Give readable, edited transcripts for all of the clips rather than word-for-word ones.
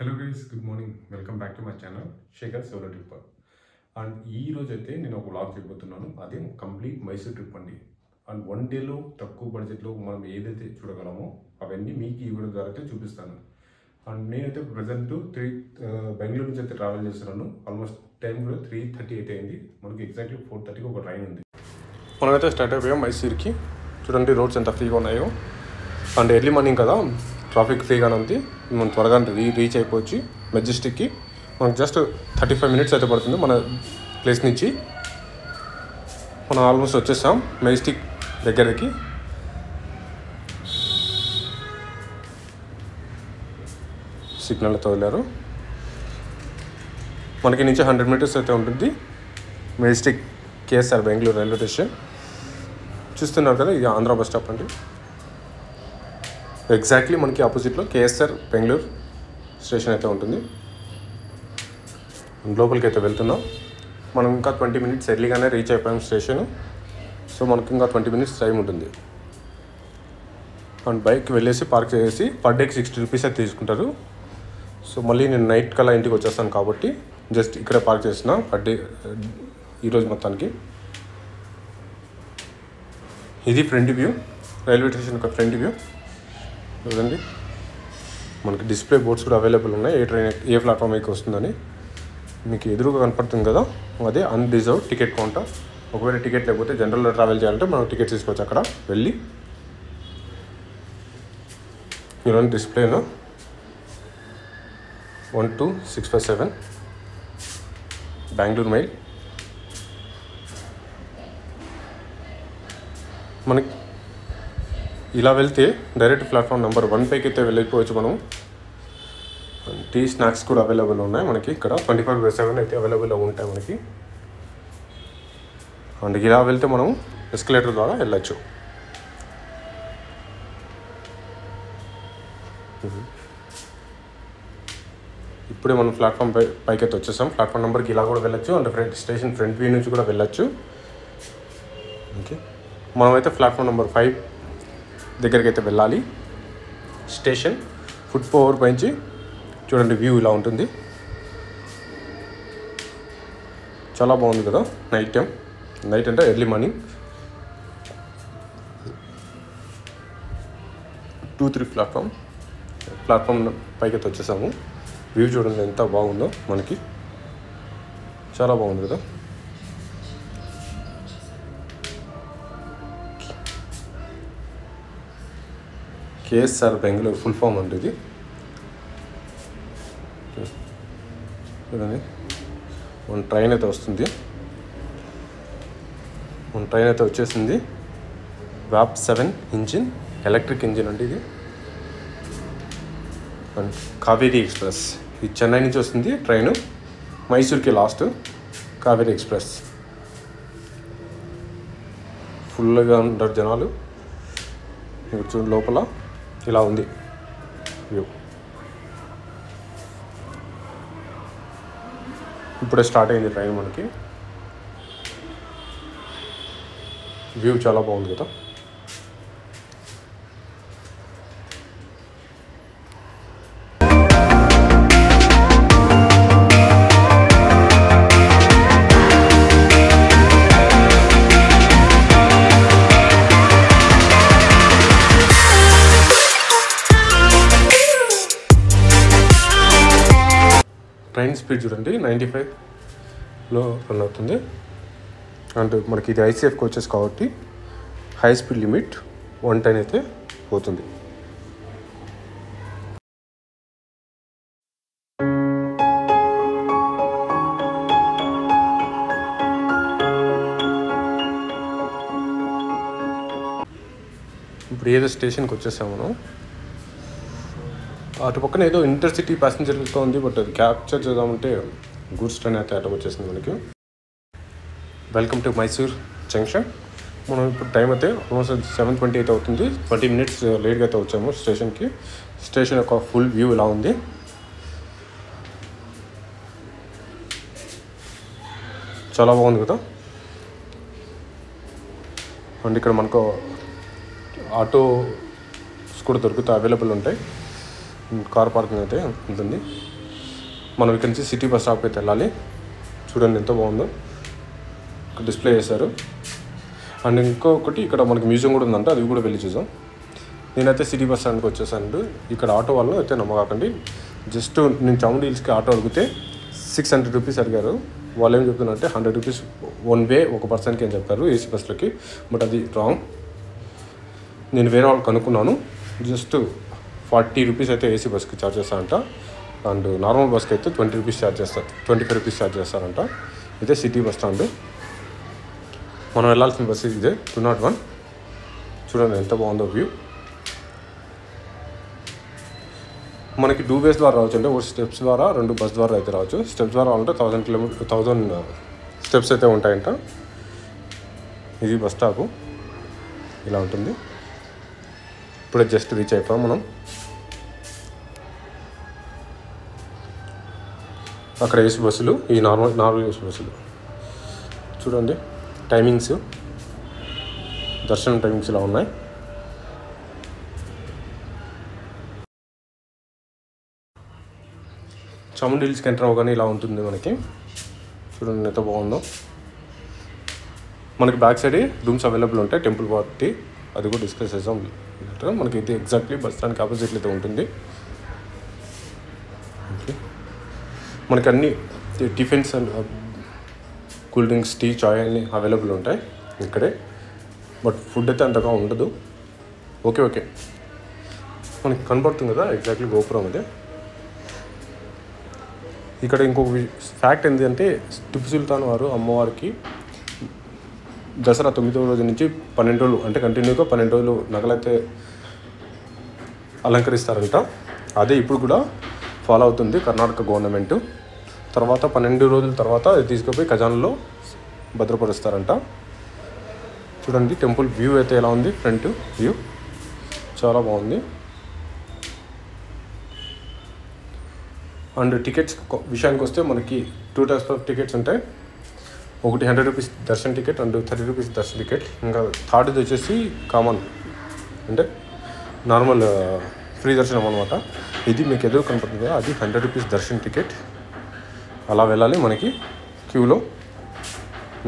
Hello guys, good morning. Welcome back to my channel Shekhar solo tripper. And ఈ రోజు అయితే నేను ఒక వ్లాగ్ చేయబోతున్నాను. అదే కంప్లీట్ మైసూర్ ట్రిప్ అండి. అండ్ 1 డేలో తక్కువ బడ్జెట్లో మనం ఏదైతే చూడగలమో అవన్నీ మీకు ఈ వీడియో ద్వారా అయితే చూపిస్తాను. అండ్ నేనైతే ప్రజెంట్ బెంగళూరు నుంచి అయితే ట్రావెల్ చేస్తున్నాను. ఆల్మోస్ట్ టైం కూడా 3:30 అయితే అయింది. మనకి ఎగ్జాక్ట్లీ 4:30కి ఒక ట్రైన్ ఉంది. మనమైతే స్టార్ట్ అయిపోయాం మైసూర్కి. చూడండి రోడ్స్ ఎంత ఫ్రీగా ఉన్నాయో. అండ్ ఎర్లీ మార్నింగ్ కదా, ట్రాఫిక్ ఫ్రీగానే ఉంది. మనం త్వరగా రీచ్ అయిపోవచ్చు మెజెస్టిక్కి. మనకు జస్ట్ 35 మినిట్స్ అయితే పడుతుంది మన ప్లేస్ నుంచి. మనం ఆల్మోస్ట్ వచ్చేసాం మెజెస్టిక్ దగ్గరికి. సిగ్నల్తో వెళ్ళారు. మనకి నుంచి 100 మీటర్స్ అయితే ఉంటుంది Majestic KSR Bengaluru railway station. చూస్తున్నారు కదా, ఇది ఆంధ్ర బస్ స్టాప్ అండి. ఎగ్జాక్ట్లీ మనకి ఆపోజిట్లో కేఎస్ఆర్ బెంగళూరు స్టేషన్ అయితే ఉంటుంది. లోపలికి అయితే వెళ్తున్నాం. మనం ఇంకా 20 మినిట్స్ ఎర్లీగానే రీచ్ అయిపోయాం స్టేషన్. సో మనకి ఇంకా 20 మినిట్స్ టైం ఉంటుంది. అండ్ బైక్ వెళ్ళేసి పార్క్ చేసి పర్ డేకి 60 రూపీస్ అయితే తీసుకుంటారు. సో మళ్ళీ నేను నైట్ కల్లా ఇంటికి వచ్చేస్తాను కాబట్టి జస్ట్ ఇక్కడే పార్క్ చేసిన పర్ డే ఈరోజు మొత్తానికి. ఇది ఫ్రంట్ వ్యూ, రైల్వే స్టేషన్ యొక్క ఫ్రంట్ వ్యూ. చూడండి, మనకి డిస్ప్లే బోర్డ్స్ కూడా అవైలబుల్ ఉన్నాయి. ఏ ప్లాట్ఫామ్ మీకు వస్తుందని మీకు ఎదురుగా కనపడుతుంది కదా, అదే అన్రిజర్వ్ టికెట్ కౌంటర్. ఒకవేళ టికెట్ లేకపోతే జనరల్లో ట్రావెల్ చేయాలంటే మనం టికెట్ తీసుకోవచ్చు అక్కడ వెళ్ళి. ఇలాంటి డిస్ప్లేలో 12657 బెంగళూరు మైల్. మనకి ఇలా వెళ్తే డైరెక్ట్ ప్లాట్ఫామ్ నెంబర్ 1 పైకి అయితే వెళ్ళిపోవచ్చు మనం. టీ స్నాక్స్ కూడా అవైలబుల్ ఉన్నాయి మనకి ఇక్కడ. 24/7 అయితే అవైలబుల్ ఉంటాయి మనకి. అండ్ ఇలా వెళ్తే మనం ఎస్కలేటర్ ద్వారా వెళ్ళచ్చు. ఇప్పుడే మనం ప్లాట్ఫామ్ పైకి అయితే వచ్చేసాం. ప్లాట్ఫామ్ నెంబర్కి ఇలా కూడా వెళ్ళచ్చు. అండ్ స్టేషన్ ఫ్రంట్ వ్యూ నుంచి కూడా వెళ్ళచ్చు. ఓకే, మనమైతే ప్లాట్ఫామ్ నెంబర్ 5 దగ్గరికి అయితే వెళ్ళాలి. స్టేషన్ ఫుట్ ఓవర్ పైంచి చూడండి, వ్యూ ఇలా ఉంటుంది. చాలా బాగుంది కదా నైట్ టైం. నైట్ అంటే ఎర్లీ మార్నింగ్ 2-3 ప్లాట్ఫామ్ పైకి అయితే వచ్చేసాము. వ్యూ చూడండి ఎంత బాగుందో మనకి. చాలా బాగుంది కదా. కేఎస్ఆర్ బెంగళూరు ఫుల్ ఫామ్ అంటే ఇది. చూడండి, మన ట్రైన్ అయితే వస్తుంది. మన ట్రైన్ అయితే వచ్చేసింది. వ్యాప్ 7 ఇంజిన్, ఎలక్ట్రిక్ ఇంజిన్ అండి ఇది. అండ్ కావేరీ ఎక్స్ప్రెస్, ఇది చెన్నై నుంచి వస్తుంది ట్రైను. మైసూర్కి లాస్ట్ కావేరీ ఎక్స్ప్రెస్. ఫుల్గా ఉంటారు జనాలు. చూడండి లోపల ఇలా ఉంది వ్యూ. ఇప్పుడే స్టార్ట్ అయింది ట్రైన్ మనకి. వ్యూ చాలా బాగుంది కదా. ట్రైన్ స్పీడ్ చూడండి 95లో రన్ అవుతుంది. అండ్ మనకి ఇది ఐసీఎఫ్ కోచెస్ కాబట్టి హై స్పీడ్ లిమిట్ 110 అయితే పోతుంది. ఇప్పుడు ఏదో స్టేషన్కి వచ్చేసాం మనం. అటు పక్కన ఏదో ఇంటర్సిటీ ప్యాసింజర్లతో ఉంది, బట్ అది క్యాప్చర్ చేద్దామంటే గూడ్స్ ట్రైన్ అయితే అటు వచ్చేసింది మనకి. Welcome to Mysore junction. మనం ఇప్పుడు టైం అయితే ఆల్మోస్ట్ 7:20 అయితే అవుతుంది. 20 మినిట్స్ లేట్గా అయితే వచ్చాము స్టేషన్కి. స్టేషన్ యొక్క ఫుల్ వ్యూ ఇలా ఉంది. చాలా బాగుంది కదా. అండ్ ఇక్కడ మనకు ఆటోస్ కూడా దొరుకుతాయి, అవైలబుల్ ఉంటాయి. కార్ పార్కింగ్ అయితే ఉంటుంది. మనం ఇక్కడ నుంచి సిటీ బస్ స్టాప్ అయితే వెళ్ళాలి. చూడండి ఎంత బాగుందో, డిస్ప్లే చేశారు. అండ్ ఇంకొకటి ఇక్కడ మనకి మ్యూజియం కూడా ఉందంట, అది కూడా వెళ్ళి చూసాం. నేనైతే సిటీ బస్ స్టాండ్కి వచ్చేసాను. ఇక్కడ ఆటో వాళ్ళు అయితే నమ్మకండి, జస్ట్ నేను చాముండి హిల్స్కి ఆటో అడిగితే 600 రూపీస్ అడిగారు. వాళ్ళు ఏం చెప్తున్నారంటే 100 రూపీస్ వన్ వే ఒక పర్సన్కి అని చెప్పారు ఏసీ బస్లోకి. బట్ అది రాంగ్. నేను వేరే వాళ్ళు కనుక్కున్నాను, జస్ట్ 40 రూపీస్ అయితే ఏసీ బస్కి ఛార్జ్ చేస్తారంట. అండ్ నార్మల్ బస్కి అయితే 20 రూపీస్ ఛార్జ్ చేస్తారు, 25 రూపీస్ ఛార్జ్ చేస్తారంట. ఇదే సిటీ బస్ స్టాండ్. మనం వెళ్ళాల్సిన బస్సు ఇదే 201. చూడండి ఎంత బాగుందో వ్యూ. మనకి 2 వేస్ ద్వారా రావచ్చు, అంటే ఒకటి స్టెప్స్ ద్వారా, 2 బస్ ద్వారా అయితే రావచ్చు. స్టెప్స్ ద్వారా అంటే 1000 స్టెప్స్ అయితే ఉంటాయంట. ఇది బస్ స్టాపు ఇలా ఉంటుంది. ఇప్పుడే జస్ట్ రీచ్ అయిపోయాం మనం. అక్కడ ఏసీ బస్సులు, ఈ నార్మల్ ఏసీ బస్సులు. చూడండి టైమింగ్స్, దర్శనం టైమింగ్స్ ఇలా ఉన్నాయి. చాముండి హిల్స్కి ఎంటర్ అవ్వగానే ఇలా ఉంటుంది మనకి. చూడండి ఎంత బాగుందో. మనకి బ్యాక్ సైడ్ రూమ్స్ అవైలబుల్ ఉంటాయి, టెంపుల్ పార్టీ, అది కూడా డిస్కస్ చేసాం. మనకి అయితే ఎగ్జాక్ట్లీ బస్ స్టాండ్కి ఆపోజిట్లో అయితే ఉంటుంది. ఓకే, మనకి అన్ని tiffins and cool drinks, tea, చాయ్ అన్నీ అవైలబుల్ ఉంటాయి ఇక్కడే. బట్ ఫుడ్ అయితే అంతగా ఉండదు. ఓకే, మనకి కనపడుతుంది కదా ఎగ్జాక్ట్లీ గోపురం అదే. ఇక్కడ ఇంకొక ఫ్యాక్ట్ ఏంటంటే, టిప్పు సుల్తాన్ వారు అమ్మవారికి దసరా 9వ రోజు నుంచి 12 రోజులు, అంటే కంటిన్యూగా 12 రోజులు నగలైతే అలంకరిస్తారంట. అదే ఇప్పుడు కూడా ఫాలో అవుతుంది కర్ణాటక గవర్నమెంట్. తర్వాత 12 రోజుల తర్వాత అది తీసుకుపోయి ఖజానాలో భద్రపరుస్తారంట. చూడండి టెంపుల్ వ్యూ అయితే ఎలా ఉంది, ఫ్రంట్ వ్యూ చాలా బాగుంది. అండ్ టికెట్స్ విషయానికి వస్తే మనకి 2 టైప్స్ ఆఫ్ టికెట్స్ ఉంటాయి. ఒకటి 100 rupees Darshan ticket and 30 rupees Darshan ticket. ఇంకా థర్డ్ది వచ్చేసి కామన్, అంటే నార్మల్ ఫ్రీ దర్శనం అనమాట. ఇది మీకు ఎదురు కనపడుతుంది కదా, అది 100 రూపీస్ దర్శన్ టికెట్. అలా వెళ్ళాలి మనకి క్యూలో.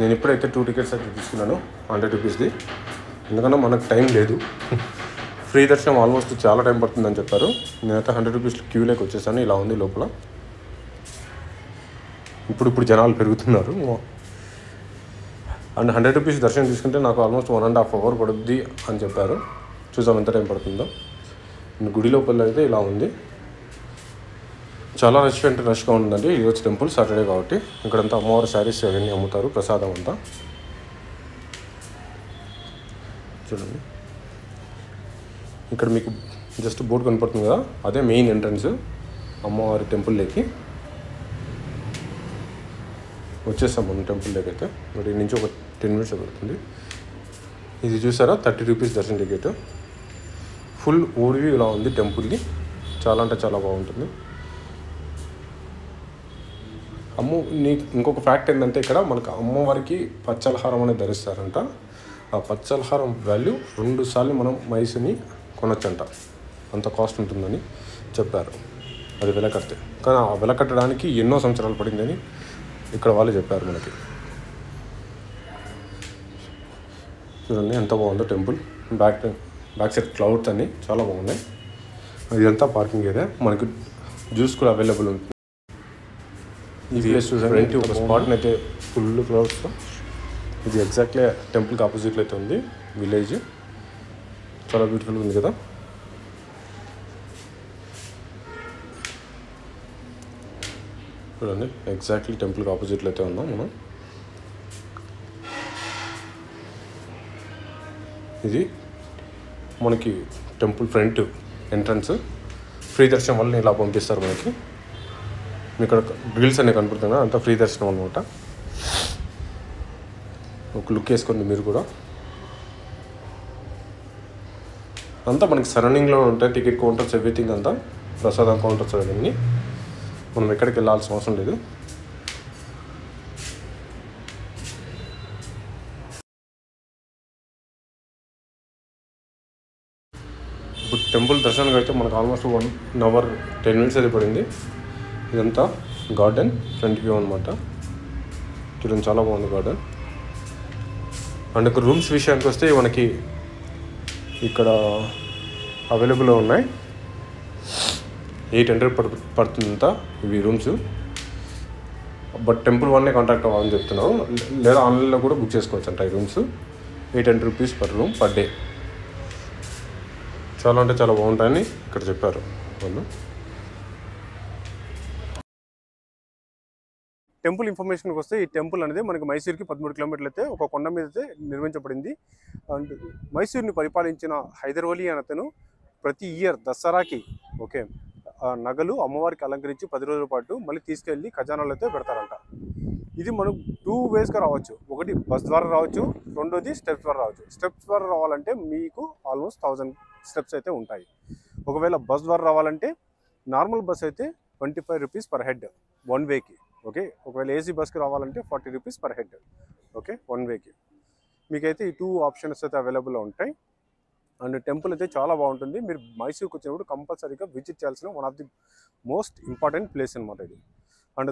నేను ఇప్పుడైతే 2 టికెట్స్ అయితే తీసుకున్నాను 100 రూపీస్ది, ఎందుకంటే మనకు టైం లేదు. ఫ్రీ దర్శనం ఆల్మోస్ట్ చాలా టైం పడుతుందని చెప్పారు. నేనైతే 100 రూపీస్ క్యూలోకి వచ్చేసాను. ఇలా ఉంది లోపల. ఇప్పుడు జనాలు పెరుగుతున్నారు. అండ్ 100 రూపీస్ దర్శనం తీసుకుంటే నాకు ఆల్మోస్ట్ 1.5 అవర్ పడుద్ది అని చెప్పారు. చూసాం ఎంత టైం పడుతుందో. గుడి లోపల అయితే ఇలా ఉంది. చాలా రష్గా ఉందండి. ఈరోజు టెంపుల్ సాటర్డే కాబట్టి ఇక్కడంతా అమ్మవారి శారీస్ అవన్నీ అమ్ముతారు, ప్రసాదం అంతా. చూడండి ఇక్కడ మీకు జస్ట్ బోర్డు కనపడుతుంది కదా, అదే మెయిన్ ఎంట్రన్స్ అమ్మవారి టెంపుల్లోకి. వచ్చేస్తాం మనం టెంపుల్లోకి అయితే. మరి నుంచి ఒక 10 మినిట్స్ పడుతుంది. ఇది చూసారా 30 రూపీస్ దర్శనం టికెట్. ఫుల్ ఓవర్వ్యూ ఇలా ఉంది టెంపుల్ది. చాలా అంటే చాలా బాగుంటుంది. ఇంకొక ఫ్యాక్ట్ ఏంటంటే, ఇక్కడ మనకు అమ్మవారికి పచ్చలహారం అనేది ధరిస్తారంట. ఆ పచ్చలహారం వాల్యూ 2 సార్లు మనం మైసుని కొనొచ్చంట, అంత కాస్ట్ ఉంటుందని చెప్పారు. అది వెలకడితే. కానీ ఆ వెలకట్టడానికి ఎన్నో సంవత్సరాలు పడిందని ఇక్కడ వాళ్ళు చెప్పారు మనకి. చూడండి ఎంత బాగుందో టెంపుల్. బ్యాక్ సైడ్ క్లౌడ్స్ అన్నీ చాలా బాగున్నాయి. ఇదంతా పార్కింగ్ ఏరియా. మనకి జ్యూస్ కూడా అవైలబుల్ ఉంటుంది. ఈ ప్లేస్ చూసారంటే ఒక స్పాట్ని అయితే ఫుల్ క్లౌడ్స్తో. ఇది ఎగ్జాక్ట్లీ టెంపుల్కి ఆపోజిట్లో అయితే ఉంది విలేజ్. చాలా బ్యూటిఫుల్గా ఉంది కదా. చూడండి ఎగ్జాక్ట్లీ టెంపుల్కి ఆపోజిట్లో అయితే ఉన్నాం మనం. ఇది మనకి టెంపుల్ ఫ్రంట్ ఎంట్రన్స్. ఫ్రీ దర్శనం వల్ల ఇలా పంపిస్తారు మనకి. ఇక్కడ గ్రిల్స్ అన్నీ కనపడుతున్నాయి, అంతా ఫ్రీ దర్శనం అనమాట. ఒక లుక్ వేసుకోండి మీరు కూడా. అంతా మనకి సరౌండింగ్లో ఉంటాయి టికెట్ కౌంటర్స్, ఎవ్రీథింగ్ అంతా ప్రసాదం కౌంటర్స్ అవన్నీ. మనం ఎక్కడికి వెళ్ళాల్సిన అవసరం లేదు. ఇప్పుడు టెంపుల్ దర్శనానికి అయితే మనకు ఆల్మోస్ట్ 1 hour 10 minutes అయితే పడింది. ఇదంతా గార్డెన్ ఫ్రంట్ వ్యూ అనమాట. చూడండి చాలా బాగుంది గార్డెన్. అండ్ ఇక్కడ రూమ్స్ విషయానికి వస్తే మనకి ఇక్కడ అవైలబుల్లో ఉన్నాయి. 800 పడుతుందంట ఇవి రూమ్స్. బట్ టెంపుల్ వన్నే కాంటాక్ట్ అవ్వాలని చెప్తున్నాను, లేదా ఆన్లైన్లో కూడా బుక్ చేసుకోవచ్చు అంట ఈ rooms. 800 rupees per room per day. చాలా అంటే చాలా బాగుంటాయని ఇక్కడ చెప్పారు వాళ్ళు. టెంపుల్ ఇన్ఫర్మేషన్కి వస్తే ఈ టెంపుల్ అనేది మనకి మైసూర్కి 13 kilometers అయితే ఒక కొండ మీద అయితే నిర్మించబడింది. అండ్ మైసూర్ని పరిపాలించిన హైదర్ అలీ అని అతను ప్రతి ఇయర్ దసరాకి నగలు అమ్మవారికి అలంకరించి 10 రోజుల పాటు మళ్ళీ తీసుకెళ్ళి ఖజానాలో అయితే పెడతారంట. ఇది మనం 2 waysగా రావచ్చు. ఒకటి బస్ ద్వారా రావచ్చు, రెండోది స్టెప్స్ ద్వారా రావచ్చు. స్టెప్స్ ద్వారా రావాలంటే మీకు ఆల్మోస్ట్ 1000 steps అయితే ఉంటాయి. ఒకవేళ బస్ ద్వారా రావాలంటే నార్మల్ బస్ అయితే 25 rupees per head 1 wayకి. ఓకే, ఒకవేళ ఏసీ బస్కి రావాలంటే 40 rupees per head. ఓకే, 1 wayకి. మీకైతే ఈ 2 options అయితే అవైలబుల్లో ఉంటాయి. అండ్ టెంపుల్ అయితే చాలా బాగుంటుంది. మీరు మైసూర్కి వచ్చినప్పుడు కంపల్సరీగా విజిట్ చేయాల్సిన one of the most important place అనమాట ఇది. అండ్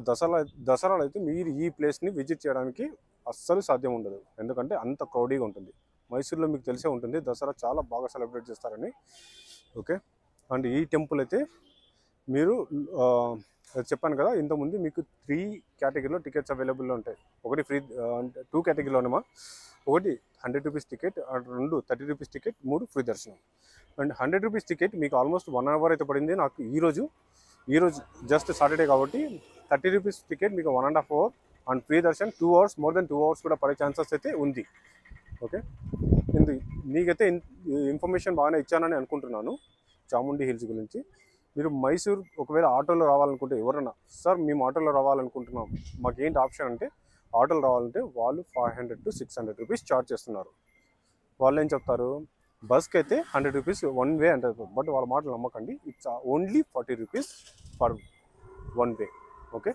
దసరాలో అయితే మీరు ఈ ప్లేస్ని విజిట్ చేయడానికి అస్సలు సాధ్యం ఉండదు, ఎందుకంటే అంత క్రౌడీగా ఉంటుంది. మైసూర్లో మీకు తెలిసే ఉంటుంది దసరా చాలా బాగా సెలబ్రేట్ చేస్తారని. ఓకే, అండ్ ఈ టెంపుల్ అయితే మీరు చెప్పాను కదా ఇంతకుముందు, మీకు 3 categoryలో టికెట్స్ అవైలబుల్లో ఉంటాయి. ఒకటి ఫ్రీ, 2 categoryలోనేమా, ఒకటి 100 rupees ticket, 2 30 rupees ticket, 3 free దర్శనం. అండ్ 100 rupees టికెట్ మీకు ఆల్మోస్ట్ 1 hour అయితే పడింది నాకు ఈరోజు జస్ట్ సాటర్డే కాబట్టి. 30 rupees టికెట్ మీకు 1.5 hour. అండ్ ఫ్రీ దర్శనం 2 hours, మోర్ దెన్ 2 hours కూడా పడే ఛాన్సెస్ అయితే ఉంది. ఓకే, మీకైతే ఇన్ఫర్మేషన్ బాగానే ఇచ్చానని అనుకుంటున్నాను చాముండి హిల్స్ గురించి. మీరు మైసూర్ ఒకవేళ ఆటోలో రావాలనుకుంటే, ఎవరన్నా సార్ మేము ఆటోలో రావాలనుకుంటున్నాం మాకేంటి ఆప్షన్ అంటే, ఆటోలో రావాలంటే వాళ్ళు 500 to 600 rupees ఛార్జ్ చేస్తున్నారు. వాళ్ళు ఏం చెప్తారు, బస్కి అయితే 100 rupees 1 way అంటారు. బట్ వాళ్ళ మాటలు నమ్మకండి, it's only 40 rupees per 1 way. Okay.